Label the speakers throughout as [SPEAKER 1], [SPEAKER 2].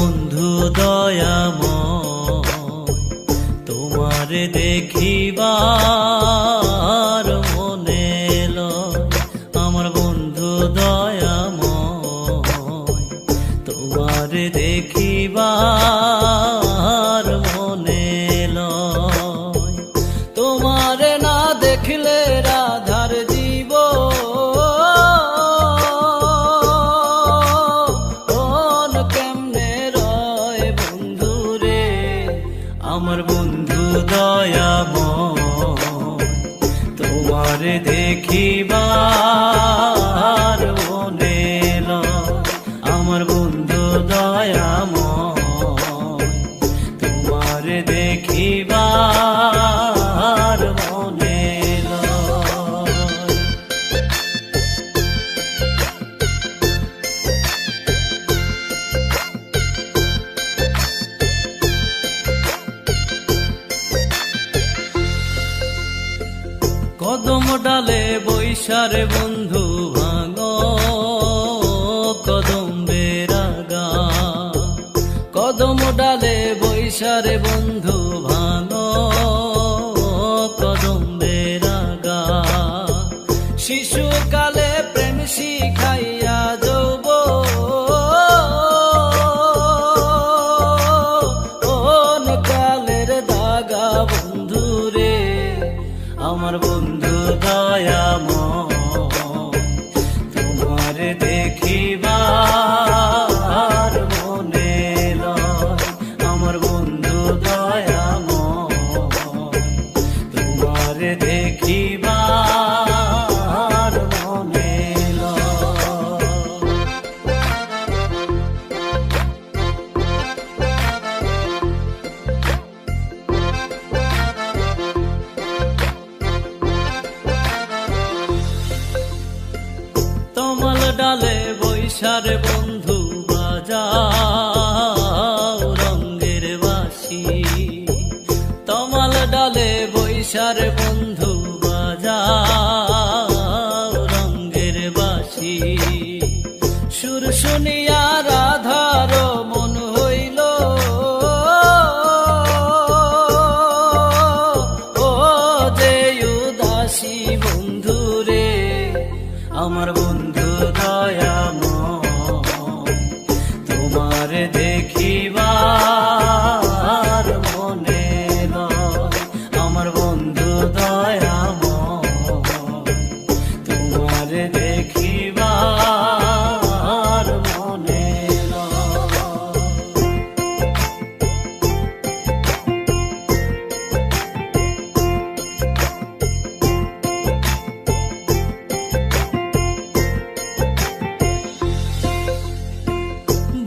[SPEAKER 1] বন্ধু দয়াময়, তোমারে দেখিবার মনে লয়। আমার বন্ধু দয়াময়, তোমারে দেখিবার মনে লয়। তোমারে না দেখলে রাধার জীব আমার বন্ধু দয়াময়, তোমারে দেখিবার মনে লয়। আমার বন্ধু দয়াময়, তোমারে দেখিবার মনে লয়। কদম ডালে বৈশারে বন্ধু ভাঙো কদম বেরাগা। কদম ডালে বৈশারে বন্ধু ভাঙো কদম বেরাগা। শিশুকালে প্রেম শিখাইয়া যৌবন কালের দাগা বন্ধুরে। আমার বন্ধু দয়াময়, তোমারে দেখিবার মনে লয়। আমার বন্ধু দয়াময়, তোমারে দেখিবার মনে লয়। তমাল ডালে বৈশারে বন্ধু বাজাও রঙ্গের বাঁশি। তমাল ডালে বৈশারে বন্ধু বাজাও রঙ্গের বাঁশি। সুর শুনিয়া রাধার মন হইল ও যে উদাসী বন্ধুরে। আমার বন্ধু দয়াময়, তোমারে দেখিবার মনে লয়। আমার বন্ধু দয়াময়, তোমারে দেখিবার মনে লয়।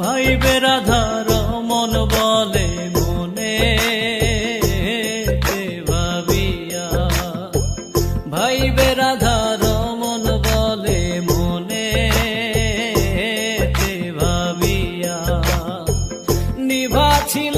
[SPEAKER 1] ভাই বেরাধার মন বলে মনে ভাবিয়া। ভাই বেরাধার মন বলে মনে ভাবিয়া। নিভা ছিল